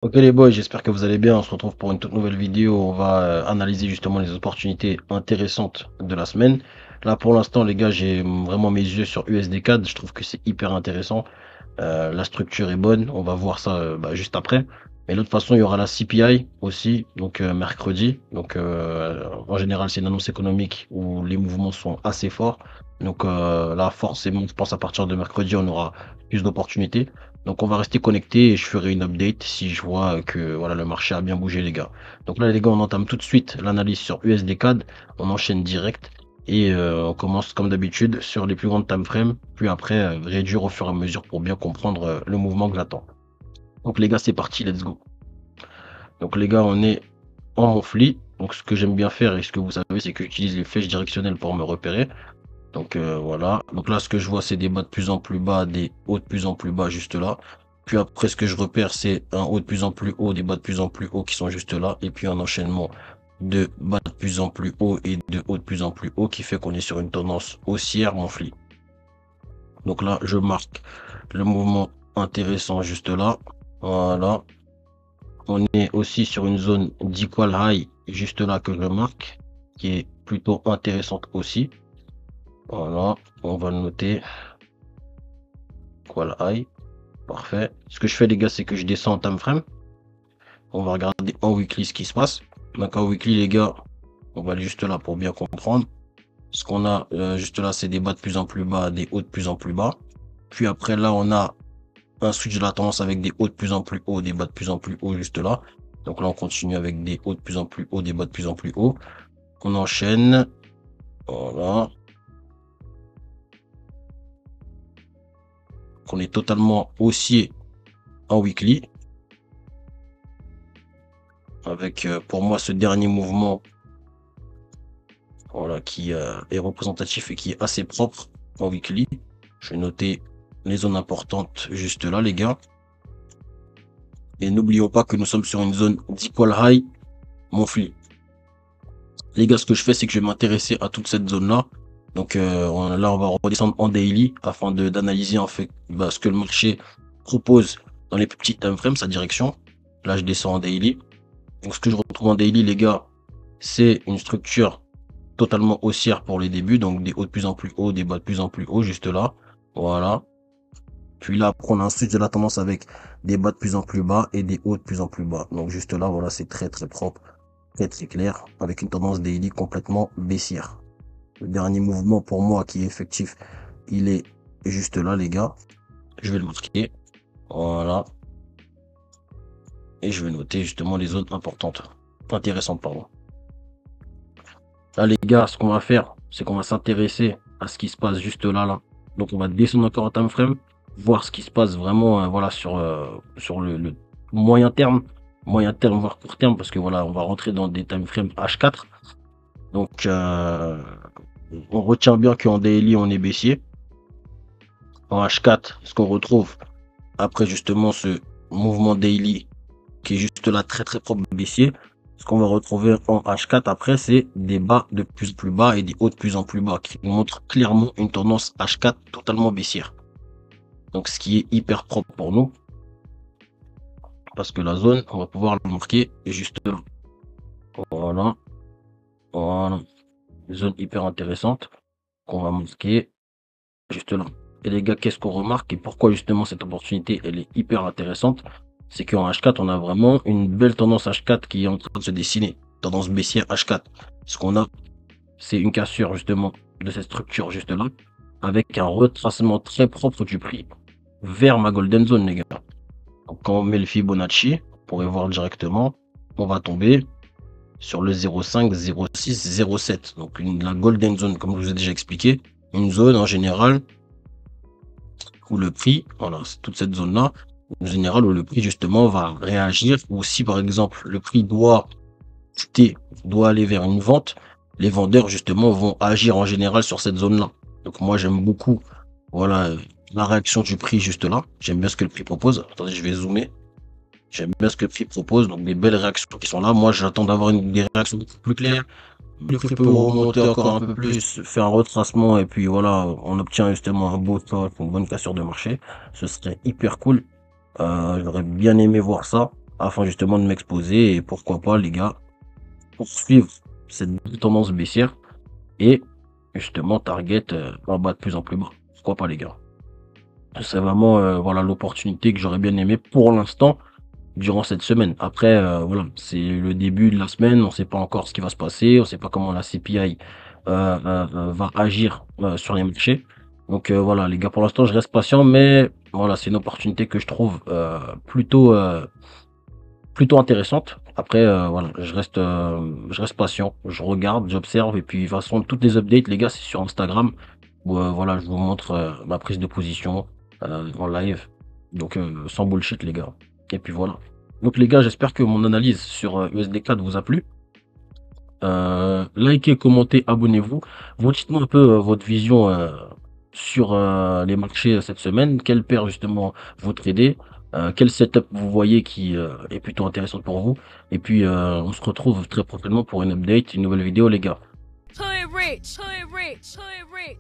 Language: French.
Ok les boys, j'espère que vous allez bien. On se retrouve pour une toute nouvelle vidéo. On va analyser justement les opportunités intéressantes de la semaine. Là pour l'instant les gars, j'ai vraiment mes yeux sur USD-CAD. Je trouve que c'est hyper intéressant. La structure est bonne. On va voir ça juste après. Mais de toute façon, il y aura la CPI aussi, donc mercredi. Donc en général, c'est une annonce économique où les mouvements sont assez forts. Donc là, forcément, je pense à partir de mercredi, on aura plus d'opportunités. Donc on va rester connecté et je ferai une update si je vois que voilà le marché a bien bougé les gars. Donc là les gars, on entame tout de suite l'analyse sur USD-CAD. On enchaîne direct. Et on commence comme d'habitude sur les plus grandes time frames, puis après réduire au fur et à mesure pour bien comprendre le mouvement que j'attends. Donc les gars, c'est parti, let's go. Donc les gars, on est en monthly. Donc ce que j'aime bien faire et ce que vous savez, c'est que j'utilise les flèches directionnelles pour me repérer. Donc voilà. Donc là, ce que je vois, c'est des bas de plus en plus bas, des hauts de plus en plus bas juste là. Puis après, ce que je repère, c'est un haut de plus en plus haut, des bas de plus en plus haut qui sont juste là. Et puis un enchaînement de bas de plus en plus haut et de haut de plus en plus haut qui fait qu'on est sur une tendance haussière monthly. Donc là, je marque le mouvement intéressant juste là. Voilà. On est aussi sur une zone d'equal high juste là que je marque, qui est plutôt intéressante aussi. Voilà. On va le noter. Equal high. Parfait. Ce que je fais les gars, c'est que je descends en time frame. On va regarder en weekly ce qui se passe. Donc en weekly les gars, on va aller juste là pour bien comprendre. Ce qu'on a juste là, c'est des bas de plus en plus bas, des hauts de plus en plus bas. Puis après là, on a un switch de la tendance avec des hauts de plus en plus haut, des bas de plus en plus haut juste là. Donc là, on continue avec des hauts de plus en plus haut, des bas de plus en plus haut. On enchaîne. Voilà. On est totalement haussier en weekly. Avec pour moi ce dernier mouvement voilà, qui est représentatif et qui est assez propre en weekly. Je vais noter les zones importantes juste là les gars. Et n'oublions pas que nous sommes sur une zone d'equal high monthly. Les gars, ce que je fais, c'est que je vais m'intéresser à toute cette zone-là. Donc là, on va redescendre en daily afin d'analyser en fait ce que le marché propose dans les plus petits time frames, sa direction. Là, je descends en daily. Donc ce que je retrouve en daily, les gars, c'est une structure totalement haussière pour les débuts. Donc des hauts de plus en plus hauts, des bas de plus en plus hauts, juste là. Voilà. Puis là, après, on a un switch de la tendance avec des bas de plus en plus bas et des hauts de plus en plus bas. Donc juste là, voilà, c'est très très propre, très très clair, avec une tendance daily complètement baissière. Le dernier mouvement pour moi qui est effectif, il est juste là, les gars. Je vais le marquer. Voilà. Et je vais noter justement les zones importantes. Intéressantes, pardon. Là, les gars, ce qu'on va faire, c'est qu'on va s'intéresser à ce qui se passe juste là, là. Donc, on va descendre encore en time frame, voir ce qui se passe vraiment, voilà, sur le moyen terme, voire court terme, parce que voilà, on va rentrer dans des time frames H4. Donc, on retient bien qu'en daily, on est baissier. En H4, ce qu'on retrouve après justement ce mouvement daily qui est juste là très très propre baissier, ce qu'on va retrouver en H4 après, c'est des bas de plus en plus bas et des hauts de plus en plus bas qui montrent clairement une tendance H4 totalement baissière. Donc ce qui est hyper propre pour nous parce que la zone, on va pouvoir la marquer juste là. Voilà, voilà, une zone hyper intéressante qu'on va marquer juste là. Et les gars, qu'est-ce qu'on remarque et pourquoi justement cette opportunité elle est hyper intéressante, c'est qu'en H4 on a vraiment une belle tendance H4 qui est en train de se dessiner, tendance baissière H4. Ce qu'on a, c'est une cassure justement de cette structure juste là, avec un retracement très propre du prix vers ma golden zone les gars. Donc quand on met le Fibonacci, on pourrait voir directement, on va tomber sur le 0,5, 0,6, 0,7. Donc la golden zone, comme je vous ai déjà expliqué, une zone en général où le prix, voilà, c'est toute cette zone-là, en général, où le prix, justement, va réagir, ou si, par exemple, le prix doit aller vers une vente, les vendeurs, justement, vont agir en général sur cette zone-là. Donc, moi, j'aime beaucoup, voilà, la réaction du prix, juste là. J'aime bien ce que le prix propose. Attendez, je vais zoomer. J'aime bien ce que le prix propose, donc des belles réactions qui sont là. Moi, j'attends d'avoir des réactions beaucoup plus claires. Le prix peut remonter encore un peu plus, faire un retracement et puis voilà, on obtient justement un beau top, une bonne cassure de marché. Ce serait hyper cool. J'aurais bien aimé voir ça. afin justement de m'exposer et pourquoi pas les gars, poursuivre cette tendance baissière et justement target en bas de plus en plus bas. Pourquoi pas les gars? C'est vraiment voilà l'opportunité que j'aurais bien aimé pour l'instant durant cette semaine. Après voilà, c'est le début de la semaine, on sait pas encore ce qui va se passer, on sait pas comment la CPI va agir sur les marchés. Donc voilà les gars, pour l'instant je reste patient, mais voilà, c'est une opportunité que je trouve plutôt intéressante. Après, voilà, je reste patient, je regarde, j'observe, et puis de toute façon, toutes les updates, les gars, c'est sur Instagram, où voilà, je vous montre ma prise de position en live. Donc, sans bullshit, les gars. Et puis voilà. Donc, les gars, j'espère que mon analyse sur USD4 vous a plu. Likez, commentez, abonnez-vous. Vous dites-moi un peu votre vision sur les marchés cette semaine. Quelle paire justement vous tradez? Quel setup vous voyez qui est plutôt intéressant pour vous? Et puis on se retrouve très prochainement pour une update, une nouvelle vidéo les gars. Hood rich, hood rich, hood rich.